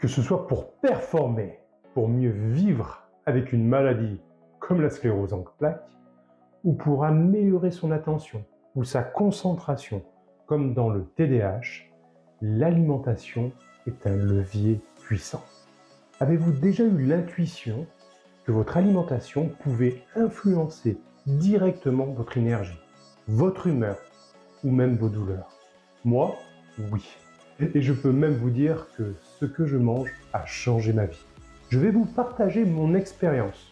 Que ce soit pour performer, pour mieux vivre avec une maladie comme la sclérose en plaques, ou pour améliorer son attention ou sa concentration, comme dans le TDAH, l'alimentation est un levier puissant. Avez-vous déjà eu l'intuition que votre alimentation pouvait influencer directement votre énergie, votre humeur ou même vos douleurs? Moi, oui. Et je peux même vous dire que ce que je mange a changé ma vie. Je vais vous partager mon expérience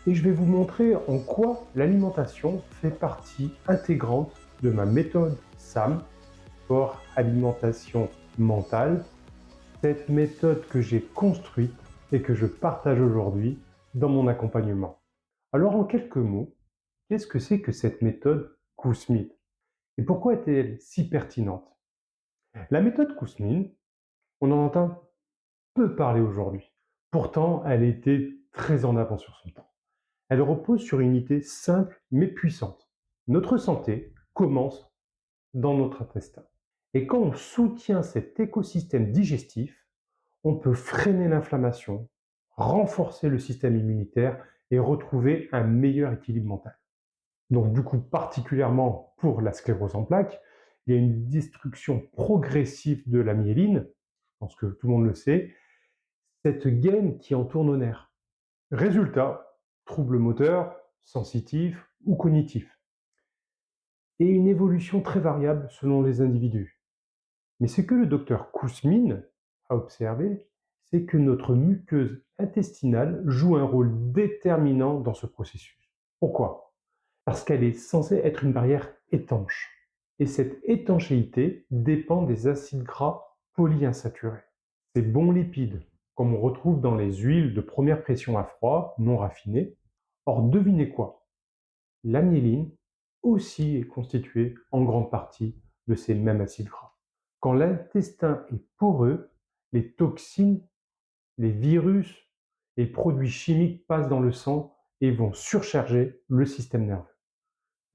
et je vais vous montrer en quoi l'alimentation fait partie intégrante de ma méthode SAM, pour alimentation mentale, cette méthode que j'ai construite et que je partage aujourd'hui dans mon accompagnement. Alors en quelques mots, qu'est-ce que c'est que cette méthode Kousmine et pourquoi est-elle si pertinente? La méthode Kousmine, on en entend peu parler aujourd'hui. Pourtant, elle était très en avance sur son temps. Elle repose sur une idée simple mais puissante. Notre santé commence dans notre intestin. Et quand on soutient cet écosystème digestif, on peut freiner l'inflammation, renforcer le système immunitaire et retrouver un meilleur équilibre mental. Donc du coup, particulièrement pour la sclérose en plaques, il y a une destruction progressive de la myéline, je pense que tout le monde le sait, cette gaine qui entoure nos nerfs. Résultat, troubles moteurs, sensitifs ou cognitifs. Et une évolution très variable selon les individus. Mais ce que le docteur Kousmine a observé, c'est que notre muqueuse intestinale joue un rôle déterminant dans ce processus. Pourquoi? Parce qu'elle est censée être une barrière étanche. Et cette étanchéité dépend des acides gras polyinsaturés. Ces bons lipides, comme on retrouve dans les huiles de première pression à froid, non raffinées. Or, devinez quoi? La myéline aussi est constituée en grande partie de ces mêmes acides gras. Quand l'intestin est poreux, les toxines, les virus, les produits chimiques passent dans le sang et vont surcharger le système nerveux.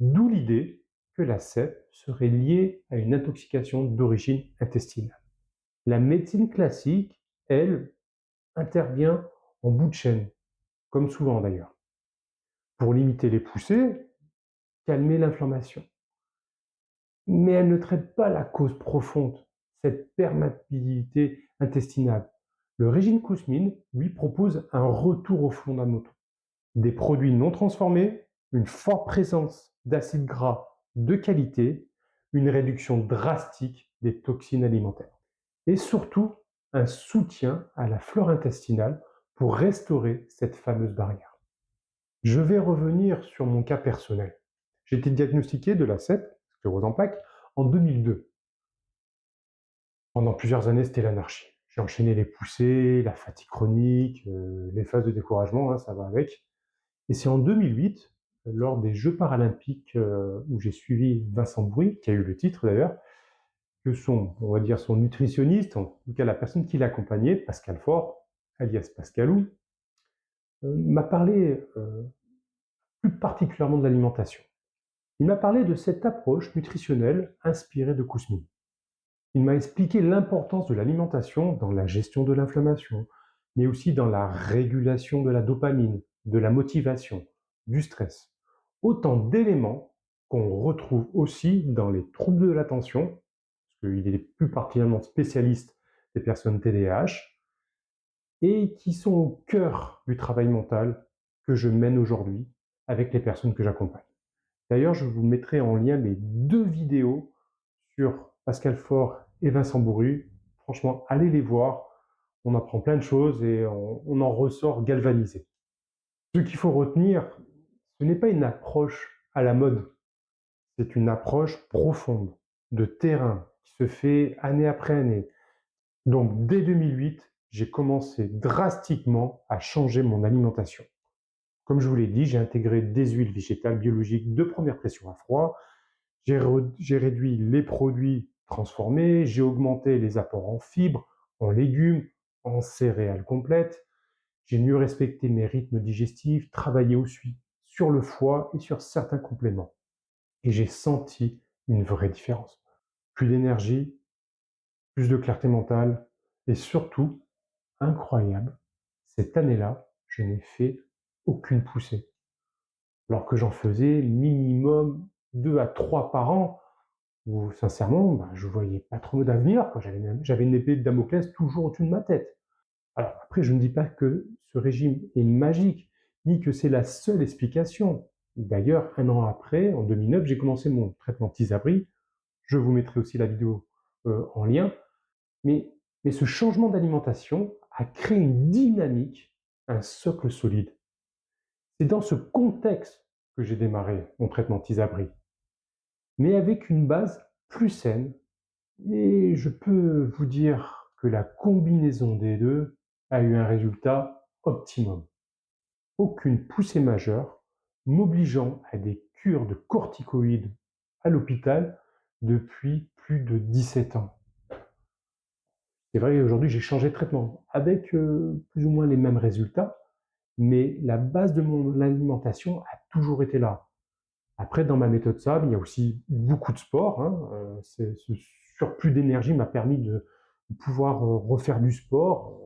D'où l'idée que la CEP serait liée à une intoxication d'origine intestinale. La médecine classique, elle, intervient en bout de chaîne, comme souvent d'ailleurs, pour limiter les poussées, calmer l'inflammation. Mais elle ne traite pas la cause profonde, cette perméabilité intestinale. Le régime Kousmine lui propose un retour aux fondamentaux. Des produits non transformés, une forte présence d'acides gras de qualité, une réduction drastique des toxines alimentaires. Et surtout, un soutien à la flore intestinale pour restaurer cette fameuse barrière. Je vais revenir sur mon cas personnel. J'ai été diagnostiqué de la CEP, sclérose en plaques, en 2002. Pendant plusieurs années, c'était l'anarchie. J'ai enchaîné les poussées, la fatigue chronique, les phases de découragement, ça va avec. Et c'est en 2008, lors des Jeux paralympiques, où j'ai suivi Vincent Brouy, qui a eu le titre d'ailleurs, que on va dire son nutritionniste, en tout cas la personne qui l'accompagnait, Pascal Faure, alias Pascalou, m'a parlé plus particulièrement de l'alimentation. Il m'a parlé de cette approche nutritionnelle inspirée de Kousmine. Il m'a expliqué l'importance de l'alimentation dans la gestion de l'inflammation, mais aussi dans la régulation de la dopamine, de la motivation, du stress. Autant d'éléments qu'on retrouve aussi dans les troubles de l'attention, parce qu'il est plus particulièrement spécialiste des personnes TDAH, et qui sont au cœur du travail mental que je mène aujourd'hui avec les personnes que j'accompagne. D'ailleurs, je vous mettrai en lien les deux vidéos sur Pascal Faure et Vincent Bourru. Franchement, allez les voir. On apprend plein de choses et on en ressort galvanisé. Ce qu'il faut retenir, ce n'est pas une approche à la mode. C'est une approche profonde, de terrain, qui se fait année après année. Donc, dès 2008, j'ai commencé drastiquement à changer mon alimentation. Comme je vous l'ai dit, j'ai intégré des huiles végétales biologiques de première pression à froid. J'ai réduit les produits transformés, j'ai augmenté les apports en fibres, en légumes, en céréales complètes. J'ai mieux respecté mes rythmes digestifs, travaillé aussi sur le foie et sur certains compléments. Et j'ai senti une vraie différence. Plus d'énergie, plus de clarté mentale et surtout incroyable, cette année-là, je n'ai fait aucune poussée. Alors que j'en faisais minimum 2 à 3 par an, où sincèrement, je voyais pas trop d'avenir, quoi. J'avais une épée de Damoclès toujours au-dessus de ma tête. Alors après, je ne dis pas que ce régime est magique, ni que c'est la seule explication. D'ailleurs, 1 an après, en 2009, j'ai commencé mon traitement Tisabri. Je vous mettrai aussi la vidéo en lien. Mais, mais ce changement d'alimentation a créé une dynamique, un socle solide. C'est dans ce contexte que j'ai démarré mon traitement Tisabri, mais avec une base plus saine. Et je peux vous dire que la combinaison des deux a eu un résultat optimum. Aucune poussée majeure, m'obligeant à des cures de corticoïdes à l'hôpital depuis plus de 17 ans. C'est vrai qu'aujourd'hui j'ai changé de traitement avec plus ou moins les mêmes résultats, mais la base de mon alimentation a toujours été là. Après, dans ma méthode SAM, il y a aussi beaucoup de sport, hein. Ce surplus d'énergie m'a permis de pouvoir refaire du sport.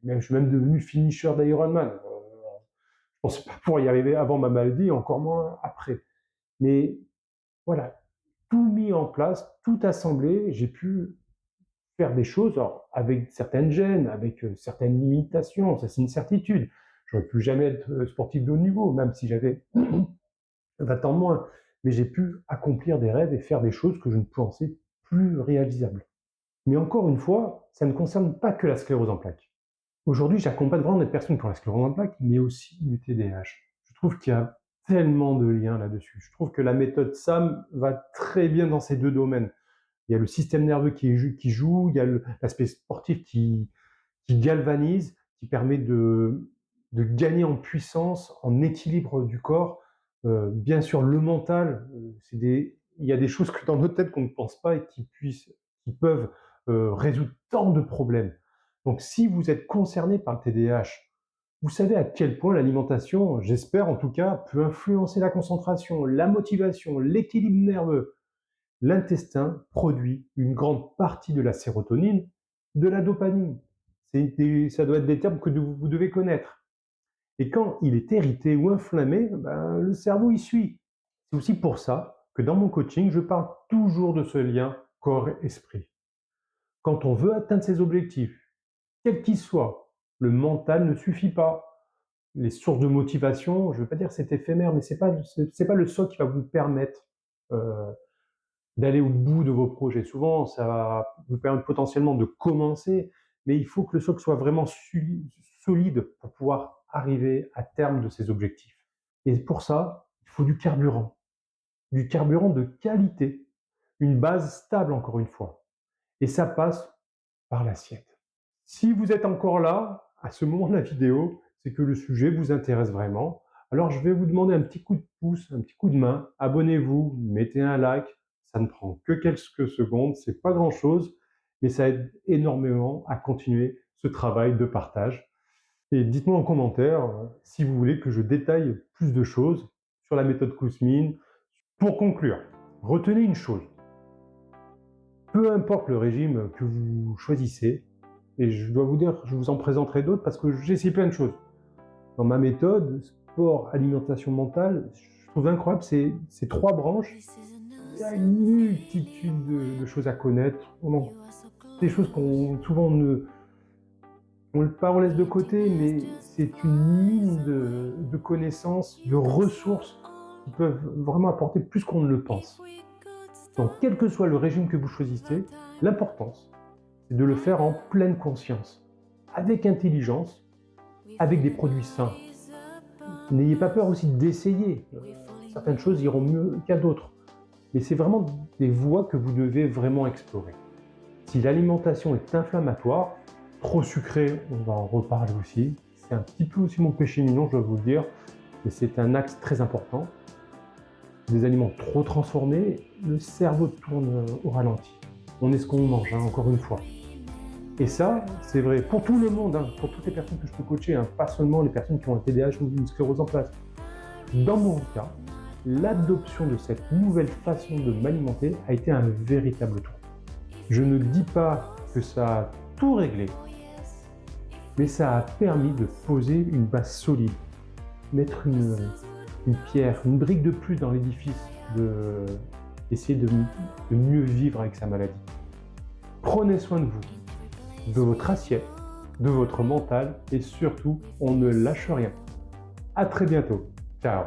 Je suis même devenu finisher d'Ironman. Je pensais pas pouvoir y arriver avant ma maladie, encore moins après. Mais voilà, tout mis en place, tout assemblé, j'ai pu faire des choses alors, avec certaines gènes, avec certaines limitations, ça c'est une certitude. J'aurais pu jamais être sportif de haut niveau, même si j'avais 20 ans de moins. Mais j'ai pu accomplir des rêves et faire des choses que je ne pensais plus réalisables. Mais encore une fois, ça ne concerne pas que la sclérose en plaques. Aujourd'hui, j'accompagne vraiment des personnes qui ont la sclérose en plaques, mais aussi le TDAH. Je trouve qu'il y a tellement de liens là-dessus. Je trouve que la méthode SAM va très bien dans ces deux domaines. Il y a le système nerveux qui joue, il y a l'aspect sportif qui galvanise, qui permet de gagner en puissance, en équilibre du corps. Bien sûr, le mental, il y a des choses que dans notre tête qu'on ne pense pas et qui peuvent résoudre tant de problèmes. Donc, si vous êtes concerné par le TDAH, vous savez à quel point l'alimentation, j'espère en tout cas, peut influencer la concentration, la motivation, l'équilibre nerveux. L'intestin produit une grande partie de la sérotonine, de la dopamine. Ça doit être des termes que vous devez connaître. Et quand il est irrité ou inflammé, le cerveau y suit. C'est aussi pour ça que dans mon coaching, je parle toujours de ce lien corps-esprit. Quand on veut atteindre ses objectifs, quels qu'ils soient, le mental ne suffit pas. Les sources de motivation, je ne veux pas dire que c'est éphémère, mais c'est pas le socle qui va vous permettre d'aller au bout de vos projets. Souvent, ça va vous permettre potentiellement de commencer, mais il faut que le socle soit vraiment solide pour pouvoir arriver à terme de ces objectifs. Et pour ça, il faut du carburant de qualité, une base stable encore une fois. Et ça passe par l'assiette. Si vous êtes encore là, à ce moment de la vidéo, c'est que le sujet vous intéresse vraiment. Alors je vais vous demander un petit coup de pouce, un petit coup de main. Abonnez-vous, mettez un like. Ça ne prend que quelques secondes, c'est pas grand-chose, mais ça aide énormément à continuer ce travail de partage. Et dites-moi en commentaire si vous voulez que je détaille plus de choses sur la méthode Kouzmine. Pour conclure, retenez une chose. Peu importe le régime que vous choisissez, et je dois vous dire, je vous en présenterai d'autres parce que j'essaie plein de choses. Dans ma méthode, sport, alimentation mentale, je trouve incroyable ces trois branches. Il y a une multitude de choses à connaître. Des choses qu'on souvent on laisse de côté, mais c'est une mine de connaissances, de ressources qui peuvent vraiment apporter plus qu'on ne le pense. Donc, quel que soit le régime que vous choisissez, l'importance, c'est de le faire en pleine conscience, avec intelligence, avec des produits sains. N'ayez pas peur aussi d'essayer. Certaines choses iront mieux qu'à d'autres. Mais c'est vraiment des voies que vous devez vraiment explorer. Si l'alimentation est inflammatoire, trop sucrée, on va en reparler aussi. C'est un petit peu aussi mon péché mignon, je dois vous le dire, mais c'est un axe très important. Des aliments trop transformés, le cerveau tourne au ralenti. On est ce qu'on mange, encore une fois. Et ça, c'est vrai pour tout le monde, pour toutes les personnes que je peux coacher, pas seulement les personnes qui ont un TDAH ou une sclérose en plaques. Dans mon cas, l'adoption de cette nouvelle façon de m'alimenter a été un véritable tour. Je ne dis pas que ça a tout réglé, mais ça a permis de poser une base solide, mettre une pierre, une brique de plus dans l'édifice, d'essayer de mieux vivre avec sa maladie. Prenez soin de vous, de votre assiette, de votre mental et surtout, on ne lâche rien. À très bientôt. Ciao.